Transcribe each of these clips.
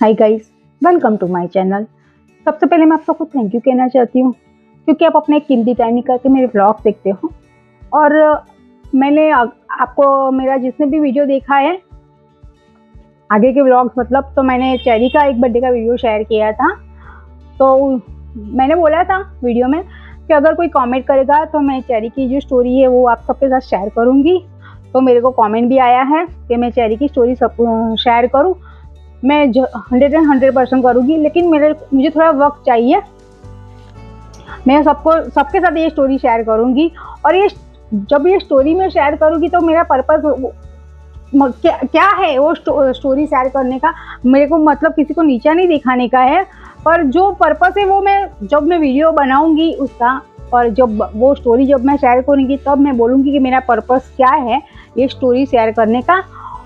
Hi guys, welcome to my channel. सबसे पहले मैं आप सबको थैंक यू कहना चाहती हूँ क्योंकि आप अपने कीमती टाइम निकाल के मेरे व्लॉग देखते हो। और मैंने आपको मेरा जिसने भी वीडियो देखा है आगे के व्लॉग्स मतलब, तो मैंने चेरी का एक बर्थडे का वीडियो शेयर किया था। तो मैंने बोला था वीडियो में कि अगर कोई कमेंट करेगा तो मैं चेरी की जो स्टोरी है वो आप सबके साथ शेयर करूँगी। तो मेरे को कमेंट भी आया है कि मैं चेरी की स्टोरी सब शेयर करूँ। मैं 100% करूँगी, लेकिन मुझे थोड़ा वक्त चाहिए। मैं सबके साथ ये स्टोरी शेयर करूँगी। और जब ये स्टोरी मैं शेयर करूँगी तो मेरा पर्पस क्या है वो स्टोरी शेयर करने का। मेरे को मतलब किसी को नीचा नहीं दिखाने का है, पर जो पर्पस है वो जब मैं वीडियो बनाऊँगी उसका, और जब वो स्टोरी जब मैं शेयर करूँगी तब मैं बोलूँगी कि मेरा पर्पस क्या है ये स्टोरी शेयर करने का।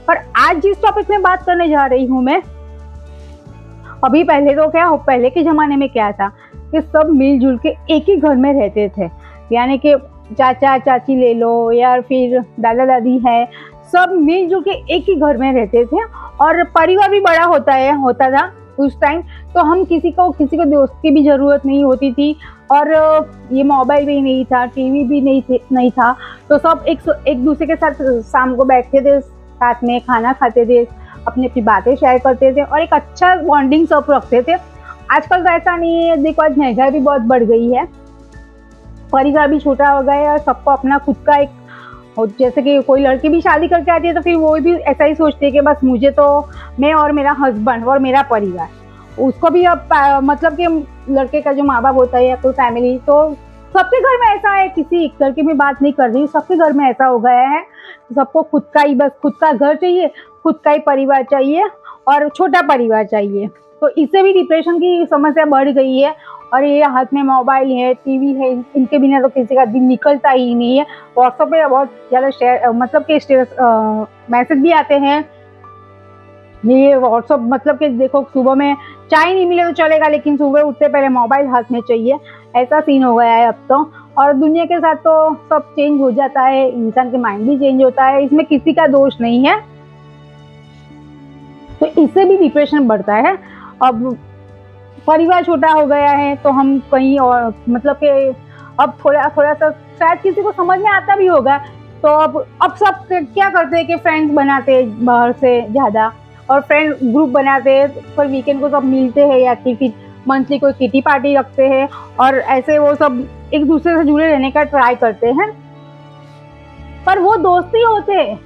और आज जिस टॉपिक में बात करने जा रही हूँ मैं, अभी पहले के ज़माने में क्या था कि सब मिलजुल के एक ही घर में रहते थे। यानी कि चाचा चाची ले लो या फिर दादा दादी है, सब मिलजुल के एक ही घर में रहते थे। और परिवार भी बड़ा होता था उस टाइम। तो हम किसी को दोस्त की भी ज़रूरत नहीं होती थी। और ये मोबाइल भी नहीं था, टीवी भी नहीं था। तो सब एक दूसरे के साथ शाम को बैठते थे, साथ में खाना खाते थे, अपनी अपनी बातें शेयर करते थे और एक अच्छा बॉन्डिंग सब रखते थे। आजकल तो ऐसा नहीं है। देखो, आज महंगाई भी बहुत बढ़ गई है, परिवार भी छोटा हो गया है और सबको अपना खुद का एक, जैसे कि कोई लड़की भी शादी करके आती है तो फिर वो भी ऐसा ही सोचती है कि बस मुझे तो मैं और मेरा हस्बैंड और मेरा परिवार। उसको भी अब मतलब कि लड़के का जो माँ बाप होता है या कोई फैमिली, तो सबके घर में ऐसा है। किसी एक घर की मैं बात नहीं कर रही, सबके घर में ऐसा हो गया है। सबको खुद का घर चाहिए, खुद का ही परिवार चाहिए और छोटा परिवार चाहिए। तो इससे भी डिप्रेशन की समस्या बढ़ गई है। और ये हाथ में मोबाइल है, टीवी है, इनके बिना तो किसी का दिन निकलता ही नहीं है। व्हाट्सएप पे बहुत ज़्यादा शेयर मतलब कि मैसेज भी आते हैं। ये व्हाट्सएप मतलब कि देखो, सुबह में चाय नहीं मिले तो चलेगा, लेकिन सुबह उठते पहले मोबाइल हाथ में चाहिए, ऐसा सीन हो गया है अब तो। और दुनिया के साथ तो सब चेंज हो जाता है, इंसान के माइंड भी चेंज होता है, इसमें किसी का दोष नहीं है। तो इससे भी डिप्रेशन बढ़ता है। अब परिवार छोटा हो गया है तो हम कहीं और मतलब कि अब थोड़ा थोड़ा सा शायद किसी को समझ में आता भी होगा। तो अब सब क्या करते हैं कि फ्रेंड्स बनाते हैं बाहर से ज़्यादा, और फ्रेंड ग्रुप बनाते हैं, पर वीकेंड को सब मिलते हैं या फिर मंथली कोई किटी पार्टी रखते हैं। और ऐसे वो सब एक दूसरे से जुड़े रहने का ट्राई करते हैं, पर वो दोस्ती होते हैं।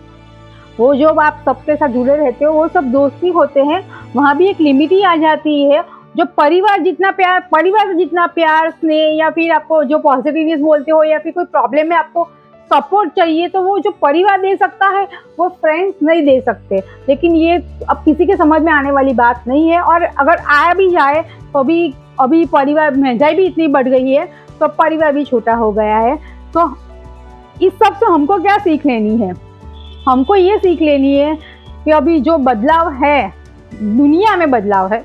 वो जो आप सबके साथ जुड़े रहते हो वो सब दोस्ती होते हैं। वहाँ भी एक लिमिट ही आ जाती है। जो परिवार से जितना प्यार स्नेह या फिर आपको जो पॉजिटिवनेस बोलते हो या फिर कोई प्रॉब्लम में आपको सपोर्ट चाहिए, तो वो जो परिवार दे सकता है वो फ्रेंड्स नहीं दे सकते। लेकिन ये अब किसी के समझ में आने वाली बात नहीं है। और अगर आया भी जाए तो अभी परिवार, महंगाई भी इतनी बढ़ गई है तो परिवार भी छोटा हो गया है। तो इस सब से हमको क्या सीख लेनी है? हमको ये सीख लेनी है कि अभी जो बदलाव है, दुनिया में बदलाव है,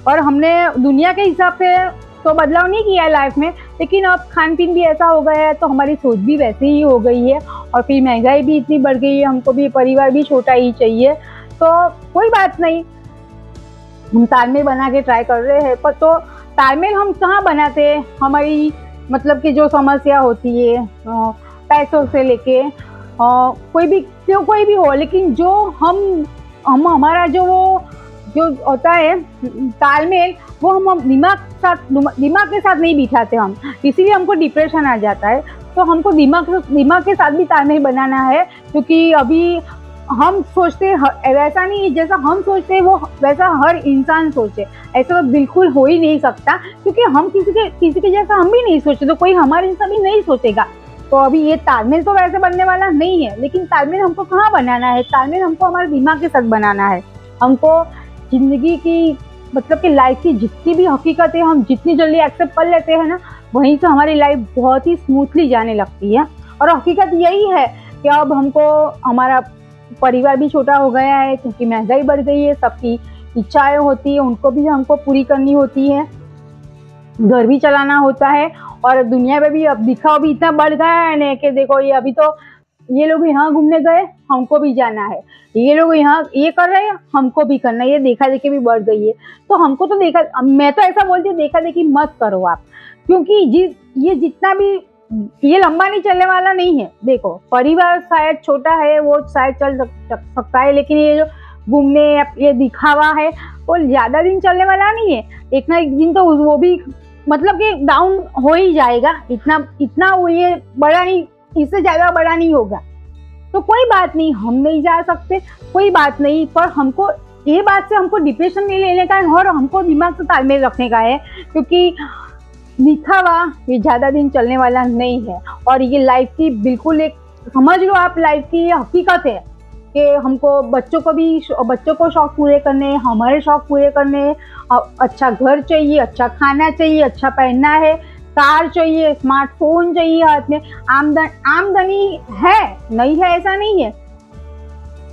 और हमने दुनिया के हिसाब से तो बदलाव नहीं किया है लाइफ में, लेकिन अब खान पीन भी ऐसा हो गया है तो हमारी सोच भी वैसे ही हो गई है। और फिर महंगाई भी इतनी बढ़ गई है, हमको भी परिवार भी छोटा ही चाहिए। तो कोई बात नहीं, हम तालमेल बना के ट्राई कर रहे हैं। पर तो तालमेल हम कहाँ बनाते हैं? हमारी मतलब कि जो समस्या होती है पैसों से लेके कोई भी हो, लेकिन जो हम हमारा जो होता है तालमेल, वो हम दिमाग के साथ नहीं बिठाते हम, इसीलिए हमको डिप्रेशन आ जाता है। तो हमको दिमाग के साथ भी तालमेल बनाना है, क्योंकि अभी हम सोचते वैसा नहीं, जैसा हम सोचते हैं वो वैसा हर इंसान सोचे, ऐसा तो बिल्कुल हो ही नहीं सकता। क्योंकि हम किसी के जैसा हम भी नहीं सोचते तो कोई हमारे जैसा भी नहीं सोचेगा। तो अभी ये तालमेल तो वैसे बनने वाला नहीं है, लेकिन तालमेल हमको कहाँ बनाना है? तालमेल हमको हमारे दिमाग के साथ बनाना है। हमको जिंदगी की मतलब कि लाइफ की जितनी भी हकीकत है हम जितनी जल्दी एक्सेप्ट कर लेते हैं ना, वहीं से हमारी लाइफ बहुत ही स्मूथली जाने लगती है। और हकीकत यही है कि अब हमको हमारा परिवार भी छोटा हो गया है, क्योंकि महंगाई बढ़ गई है, सबकी इच्छाएं होती है, उनको भी हमको पूरी करनी होती है, घर भी चलाना होता है। और दुनिया में भी अब दिखावा भी इतना बढ़ गया है ना कि देखो, ये अभी तो ये लोग यहाँ घूमने गए, हमको भी जाना है, ये लोग यहाँ ये कर रहे हैं, हमको भी करना है, ये देखा देखी भी बढ़ गई है। तो हमको तो देखा, मैं तो ऐसा बोलती हूँ, देखा देखी मत करो आप, क्योंकि ये जितना भी ये लंबा नहीं चलने वाला नहीं है। देखो परिवार शायद छोटा है, वो शायद चल सकता है, लेकिन ये जो घूमने ये दिखावा है वो ज्यादा दिन चलने वाला नहीं है। एक ना एक दिन तो वो भी मतलब कि डाउन हो ही जाएगा। इतना इतना वो ये बड़ा नहीं, इससे ज्यादा बड़ा नहीं होगा। तो कोई बात नहीं, हम नहीं जा सकते, कोई बात नहीं, पर हमको ये बात से हमको डिप्रेशन नहीं लेने का है और हमको दिमाग से तालमेल रखने का है, क्योंकि दिखावा ये ज्यादा दिन चलने वाला नहीं है। और ये लाइफ की बिल्कुल एक, समझ लो आप, लाइफ की ये हकीकत है कि हमको बच्चों को शौक पूरे करने, हमारे शौक पूरे करने, अच्छा घर चाहिए, अच्छा खाना चाहिए, अच्छा पहनना है, कार चाहिए, स्मार्टफोन चाहिए हाथ में, आमदनी है, नहीं है ऐसा नहीं है,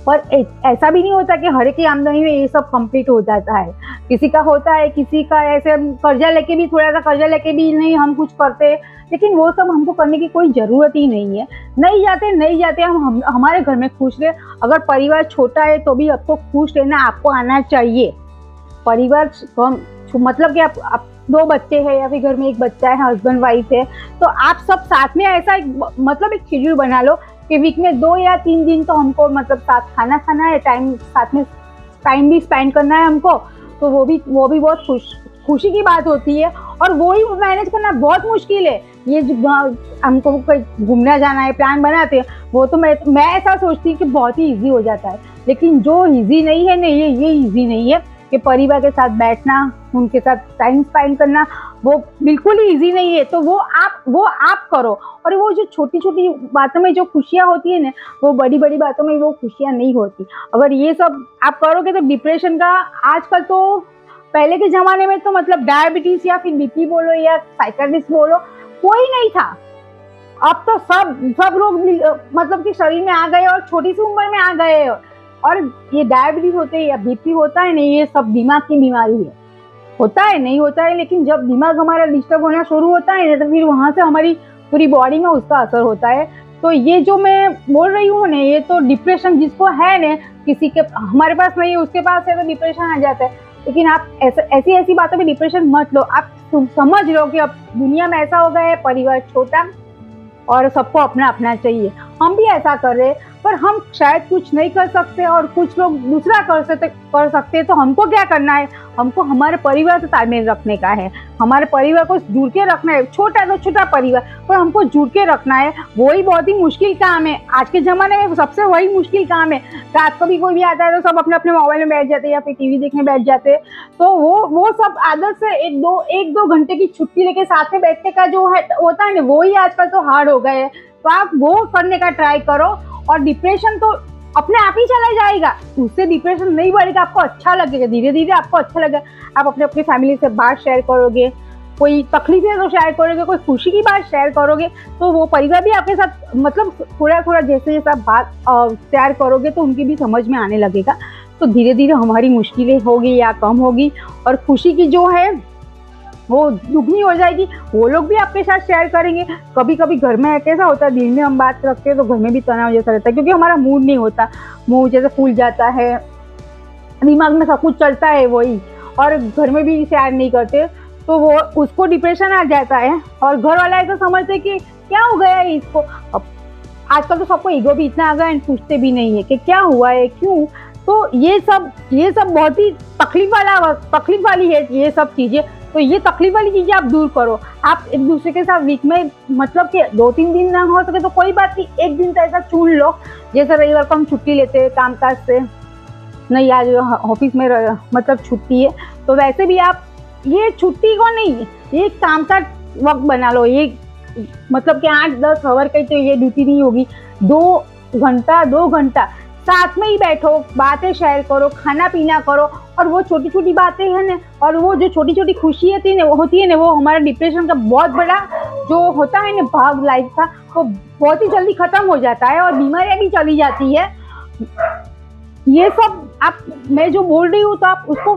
पर ऐसा भी नहीं होता कि हर एक की आमदनी में ये सब कंप्लीट हो जाता है। किसी का होता है, किसी का ऐसे कर्जा लेके भी, थोड़ा सा कर्जा लेके भी नहीं हम कुछ करते, लेकिन वो सब हमको करने की कोई जरूरत ही नहीं है। नहीं जाते हम हमारे घर में खुश रहे। अगर परिवार छोटा है तो भी आपको खुश रहना आपको आना चाहिए। परिवार मतलब कि आप 2 बच्चे हैं या फिर घर में 1 बच्चा है, हस्बैंड वाइफ है, तो आप सब साथ में ऐसा मतलब एक शेड्यूल बना लो कि वीक में 2 या 3 दिन तो हमको मतलब साथ खाना खाना है, साथ में टाइम भी स्पेंड करना है हमको। तो वो भी बहुत खुशी की बात होती है, और वो ही मैनेज करना बहुत मुश्किल है। ये हमको कहीं घूमना जाना है, प्लान बनाते हैं, वो तो मैं ऐसा सोचती हूँ कि बहुत ही इजी हो जाता है, लेकिन जो इजी नहीं है ना, ये इजी नहीं है कि परिवार के साथ बैठना, उनके साथ टाइम स्पेंड करना, वो बिल्कुल ही इजी नहीं है। तो वो आप करो, और वो जो छोटी छोटी बातों में जो खुशियाँ होती है ना, वो बड़ी बड़ी बातों में वो खुशियाँ नहीं होती। अगर ये सब आप करोगे तो डिप्रेशन का, आजकल तो, पहले के जमाने में तो मतलब डायबिटीज या फिर बीपी बोलो या साइकाट्रिस्ट बोलो, कोई नहीं था। अब तो सब लोग मतलब कि शरीर में आ गए और छोटी सी उम्र में आ गए। और ये डायबिटीज होते हैं या बीपी होता है नहीं, ये सब दिमाग की बीमारी है। होता है नहीं होता है, लेकिन जब दिमाग हमारा डिस्टर्ब होना शुरू होता है तो फिर वहां से हमारी पूरी बॉडी में उसका असर होता है। तो ये जो मैं बोल रही हूँ ना, ये तो डिप्रेशन जिसको है ना, किसी के, हमारे पास नहीं है, उसके पास है तो डिप्रेशन आ जाता है। लेकिन आप ऐसी बातों में डिप्रेशन मत लो। आप समझ लो कि अब दुनिया में ऐसा हो गया है, परिवार छोटा और सबको अपना अपना चाहिए। हम भी ऐसा कर रहे, पर हम शायद कुछ नहीं कर सकते और कुछ लोग दूसरा कर सकते। तो हमको क्या करना है, हमको हमारे परिवार से तालमेल रखने का है, हमारे परिवार को जुड़ के रखना है। छोटा तो छोटा परिवार, पर हमको जुड़ के रखना है। वही बहुत ही मुश्किल काम है आज के जमाने में, सबसे वही मुश्किल काम है। रात को भी कोई भी आता है तो सब अपने अपने मोबाइल में बैठ जाते हैं या फिर टीवी देखने बैठ जाते हैं। तो वो सब आदत से एक दो घंटे की छुट्टी लेके साथ में बैठने का जो है होता है ना, वो ही आजकल तो हार्ड हो गए है। तो आप वो करने का ट्राई करो, और डिप्रेशन तो अपने आप ही चला जाएगा। उससे डिप्रेशन नहीं बढ़ेगा, आपको अच्छा लगेगा, धीरे धीरे आपको अच्छा लगेगा। आप अपनी फैमिली से बात शेयर करोगे, कोई तकलीफ है तो शेयर करोगे, कोई खुशी की बात शेयर करोगे, तो वो परिवार भी आपके साथ मतलब थोड़ा जैसे बात शेयर करोगे तो उनकी भी समझ में आने लगेगा। तो धीरे धीरे हमारी मुश्किलें होगी या कम होगी, और खुशी की जो है वो दुगनी हो जाएगी। वो लोग भी आपके साथ शेयर करेंगे। कभी कभी घर में कैसा होता है, दिन में हम बात रखते हैं तो घर में भी तनाव जैसा रहता है, क्योंकि हमारा मूड नहीं होता, मूड जैसे फूल जाता है, दिमाग में सब कुछ चलता है वही, और घर में भी शेयर नहीं करते तो वो उसको डिप्रेशन आ जाता है। और घर वाला ऐसा समझते कि क्या हो गया है इसको। अब आजकल तो सबको ईगो भी इतना आ गया है, पूछते भी नहीं है कि क्या हुआ है, क्यों। तो ये सब बहुत ही तकलीफ वाली है ये सब चीजें। तो ये तकलीफ वाली चीजें आप दूर करो। आप एक दूसरे के साथ वीक में मतलब कि 2-3 दिन ना हो सके तो कोई बात नहीं, एक दिन तो ऐसा चुन लो। जैसे रविवार को हम छुट्टी लेते हैं कामकाज से, नहीं आज ऑफिस में मतलब छुट्टी है, तो वैसे भी आप ये छुट्टी को नहीं, ये काम का वक्त बना लो। ये मतलब कि 8-10 आवर की तो ये ड्यूटी नहीं होगी। 2 घंटा साथ में ही बैठो, बातें शेयर करो, खाना पीना करो। और वो छोटी छोटी बातें हैं ना, और वो जो छोटी छोटी खुशी होती है ना, वो हमारा डिप्रेशन का बहुत बड़ा जो होता है ना भाग लाइफ का, वो बहुत ही जल्दी खत्म हो जाता है और बीमारियां भी चली जाती है। ये सब मैं जो बोल रही हूँ, तो आप उसको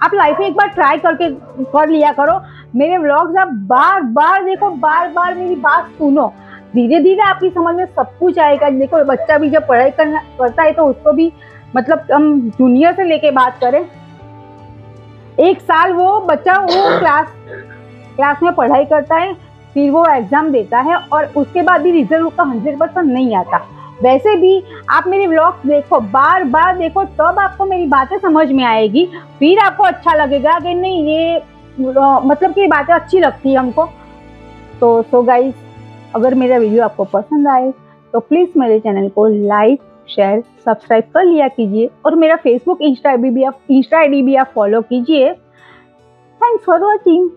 आप लाइफ में एक बार ट्राई करके कर लिया करो। मेरे व्लॉग्स आप बार बार देखो, बार बार मेरी बात सुनो, धीरे धीरे आपकी समझ में सब कुछ आएगा। देखो बच्चा भी जब पढ़ाई करता है तो उसको भी मतलब हम जूनियर से लेके बात करें, 1 साल वो बच्चा वो क्लास में पढ़ाई करता है, फिर वो एग्जाम देता है और उसके बाद भी रिजल्ट उसका 100% नहीं आता। वैसे भी आप मेरे व्लॉग्स देखो, बार बार देखो, तब आपको मेरी बातें समझ में आएगी, फिर आपको अच्छा लगेगा कि नहीं ये मतलब कि बातें अच्छी लगती है हमको। तो सो गाइस, अगर मेरा वीडियो आपको पसंद आए तो प्लीज़ मेरे चैनल को लाइक, शेयर, सब्सक्राइब कर लिया कीजिए और मेरा फेसबुक इंस्टा आईडी भी आप फॉलो कीजिए। Thanks for watching.